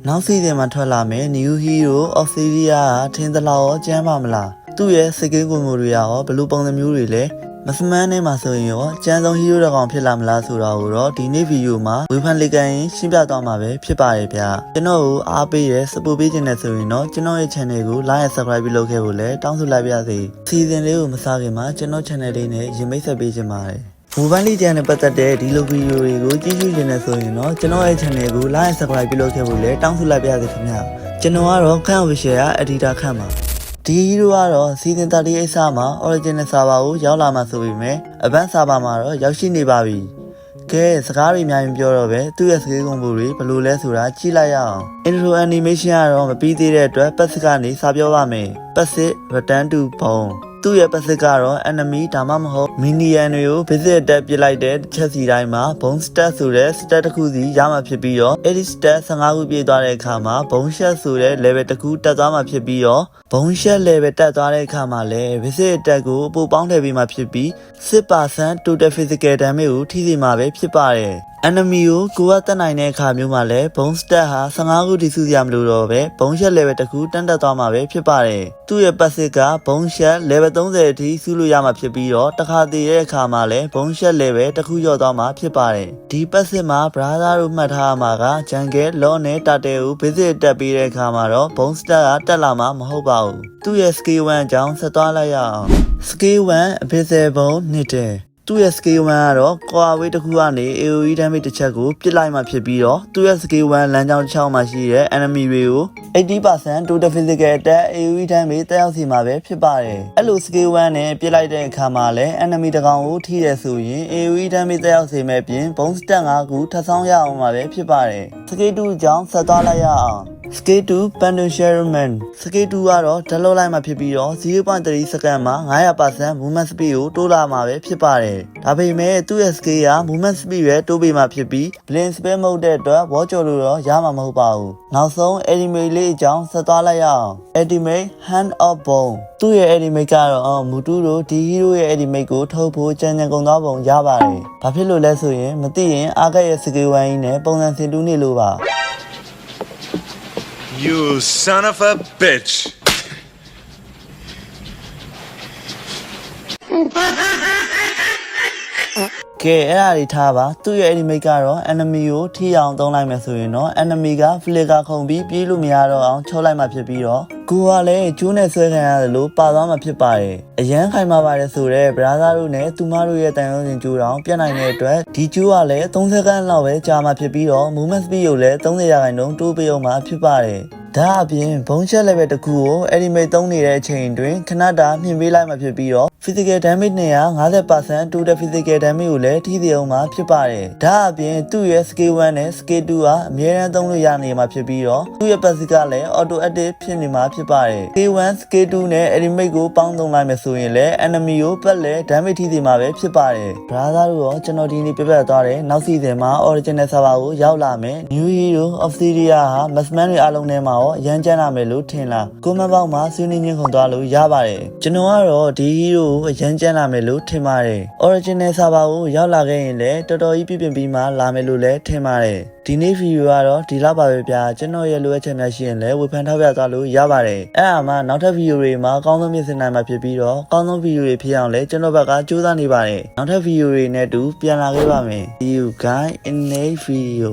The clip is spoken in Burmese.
နောက်စီစဉ်မှာထွက်လာမယ် New Hero of Syria ထင်သလားရောကျမ်းပါမလားသူ့ရဲ့စိတ်ကင်းကိုယ်မှုတွေရောဘလို့ပုံစံမျိုးတွေလဲမစမန်းနဲ့မှာဆိုရင်ရောကျန်းဆုံး hero တစ်ကောင်ဖြစ်လာမလားဆိုတာကိုတော့ဒီနေ့ဗီဒီယိုမှာဝေဖန်လေးကန်ရင်ရှင်းပြသွားမှာပဲဖြစ်ပါတယ်ဗျာကျွန်တော်ကိုအားပေးရ support ပေးခြင်းနဲ့ဆိုရင်တော့ကျွန်တော်ရဲ့ channel ကို like and subscribe ပြုလုပ်ခဲ့ဖို့လည်းတောင်းဆိုလိုက်ပါရစေစီစဉ်လေးကိုမစားခင်မှာကျွန်တော် channel လေးနဲ့ရင်မိတ်ဆက်ပေးခြင်းပါတယ်မိုဘိုင်းလေးကျန်နဲ့ပတ်သက်တဲ့ဒီလိုဗီဒီယိုတွေကိုကြည့်ရှုခြင်းနဲ့ဆိုရင်တော့ကျွန်တော်ရဲ့ channel ကို like and subscribe ပြုလုပ်ခဲ့ဖို့လည်းတောင်းဆိုလိုက်ပါရစေခင်ဗျာကျွန်တော်ကတော့ခန့် official က editor ခန့်ပါဒီ hero ကတော့ season 38 စမှာ original server ကိုရောက်လာမှာဆိုပေမဲ့ advanced server မှာတော့ရောက်ရှိနေပါပြီ။ကဲစကားတွေအများကြီးပြောတော့ပဲသူ့ရဲ့ skill ကွန်ဘိုတွေဘယ်လိုလဲဆိုတာကြည့်လိုက်ရအောင်။ intro animation ကတော့မပြီးသေးတဲ့အတွက်ပတ်စစ်ကနေစပြောပါမယ်။ပတ်စစ် return to boneသူ့ရဲ့ပတ်စစ်ကတော့ enemy ဒါမှမဟုတ် minion တွေကို visit တက်ပစ်လိုက်တဲ့တစ်ချက်စီတိုင်းမှာ bone stat ဆိုတဲ့ stat တစ်ခုစီရမှာဖြစ်ပြီးတော့ edit stat 15ခုပြည့်သွားတဲ့အခါမှာ bone shot ဆိုတဲ့ level တစ်ခုတက်သွားမှာဖြစ်ပြီးတော့ bone shot level တက်သွားတဲ့အခါမှာလည်း visit တက်ကိုအပိုပေါင်းထည့်ပေးမှာဖြစ်ပြီး 6% total physical damage ကိုထိစေမှာပဲဖြစ်ပါတယ် enemy ကိုတက်နိုင်တဲ့အခါမျိုးမှာလည်း bone stat ဟာ15ခုထိစုစရာမလိုတော့ပဲ bone shot level တစ်ခုတန်းတက်သွားမှာပဲဖြစ်ပါတယ်သူ့ရဲ့ passive က bone shot level 30အထိစုလို့ရမှာဖြစ်ပြီးတော့တစ်ခါတည်တဲ့အခါမှာလည်း bone shot level တစ်ခုကျော်သွားမှာဖြစ်ပါတယ်ဒီ passive မှာ brother တို့မှတ်ထားရမှာက jungle law နဲ့ turtle ကို visit တက်ပေးတဲ့အခါမှာတော့ bone stat ကတက်လာမှာမဟုတ်ပါဘူးသူ့ရဲ့ skill 1အကြောင်းဆက်သွားလိုက်ရအောင် skill 1 abyssal bone နှစ်တယ်သူ့ရဲ့ skill 1ကတော့ကွာဝေးတစ်ခုကနေ AoE damage တစ်ချက်ကိုပစ်လိုက်မှဖြစ်ပြီးတော့သူ့ရဲ့ skill 1လမ်းကြောင်းတစ်ချောင်းမှာရှိတဲ့ enemy တွေကို 80% total physical attack AoE damage တက်ရောက်စီမှာပဲဖြစ်ပါတယ်အဲ့လို skill 1နဲ့ပစ်လိုက်တဲ့အခါမှာလည်း enemy တစ်ကောင်ကိုထိတယ်ဆိုရင် AoE damage တက်ရောက်စေမဲ့ပြင် bone stat 5ခုထပ်ဆောင်ရအောင်မှာပဲဖြစ်ပါတယ် skill 2အကြောင်းဆက်သွားလိုက်ရအောင်Skill 2 Penetration Skill 2ကတော့ဓာတ်လောက်လိုက်မှာဖြစ်ပြီးတော့ 0.3 စက္ကန့်မှာ900% movement speed ကိုတိုးလာမှာပဲဖြစ်ပါတယ်ဒါပေမဲ့သူ့ရဲ့ skill က movement speed ပဲတိုးပေးမှာဖြစ်ပြီး blink spell မဟုတ်တဲ့အတွက် watch လို့တော့ရမှာမဟုတ်ပါဘူးနောက်ဆုံး ultimate လေးအကြောင်းဆက်သွားလိုက်ရအောင် ultimate hand of bone သူ့ရဲ့ ultimate ကတော့မူတူတို့ဒီ hero ရဲ့ ultimate ကိုထုတ်ဖို့ကြံကြံကုန်သွားပုံရပါတယ်ဘာဖြစ်လို့လဲဆိုရင်မသိရင်အာဂတ်ရဲ့ skill 1ကြီးနဲ့ပုံစံဆင်တူးနေလို့ပါYou son of a bitch. ကဲအဲ့ဒါတွေထားပါသူ့ရဲ့ enemy ကတော့ enemy ကိုထိအောင်သုံးလိုက်မယ်ဆိုရင်တော့ enemy က flicker ခုန်ပြီးပြေးလို့မရတော့အောင်ချုပ်လိုက်မှဖြစ်ပြီးတော့ကိုကလည်းကျိုးနဲ့ဆွဲခံရတယ်လို့ပါသွားမှဖြစ်ပါတယ်အရန်ခိုင်မာပါတယ်ဆိုတော့ brother တို့နဲ့သူမတို့ရဲ့တန်ရုံးစင်ကျိုးတောင်ပြတ်နိုင်တဲ့အတွက်ဒီကျိုးကလည်း3စက္ကန့်လောက်ပဲကြာမှဖြစ်ပြီးတော့ movement speed ကိုလည်း30%တိုးပေးအောင်မှဖြစ်ပါတယ်ဒါအပြင်ဘုံချက် level တစ်ခုကို animate သုံးနေတဲ့အချိန်တွင်ခဏတာမြင့်ပေးလိုက်မှဖြစ်ပြီးတော့ physical damage နဲ့50% total physical damage ကိုလည်းထိစေအောင်မှဖြစ်ပါတယ်ဒါအပြင်သူ့ရဲ့ skill 1နဲ့ skill 2ကအမြဲတမ်းသုံးလို့ရနေမှာဖြစ်ပြီးတော့သူ့ရဲ့ passive ကလည်း auto active ဖြစ်နေမှာဖြစ်ပါတယ် skill 1 skill 2နဲ့ animate ကိုပေါင်းသုံးလိုက်မယ်ဆိုရင်လည်း enemy ကိုပတ်လဲ damage ထိစေမှာပဲဖြစ်ပါတယ် brother တို့ရောကျွန်တော်ဒီနေ့ပြပြသွားတယ်နောက်စီစဉ်မှာ original server ကိုရောက်လာမယ် new hero of Syria ဟာ maxman တွေအားလုံးထဲမှာရမ်းကြမ်းလာမယ်လို့ထင်လားကွန်မန့်ဘောက်မှာဆွေးနွေးခြင်းခုန်သွားလို့ရပါတယ်ကျွန်တော်ကတော့ဒီ hero ကိုရမ်းကြမ်းလာမယ်လို့ထင်ပါတယ် original server ကိုရောက်လာခဲ့ရင်လည်းတော်တော်ကြီးပြပြင်ပြီးမှလာမယ်လို့လည်းထင်ပါတယ်ဒီနေ့ဗီဒီယိုကတော့ဒီလောက်ပါပဲဗျာကျွန်တော်ရဲ့လိုအပ်ချက်များရှိရင်လည်းဝေဖန်ထောက်ပြသွားလို့ရပါတယ်အဲ့ဒါမှနောက်ထပ်ဗီဒီယိုတွေမှာအကောင်းဆုံးမြင်စင်နိုင်မှာဖြစ်ပြီးတော့အကောင်းဆုံးဗီဒီယိုတွေဖြစ်အောင်လည်းကျွန်တော်ဘက်ကကြိုးစားနေပါတယ်နောက်ထပ်ဗီဒီယိုတွေနဲ့တူပြန်လာခဲ့ပါမယ် See you guys in next video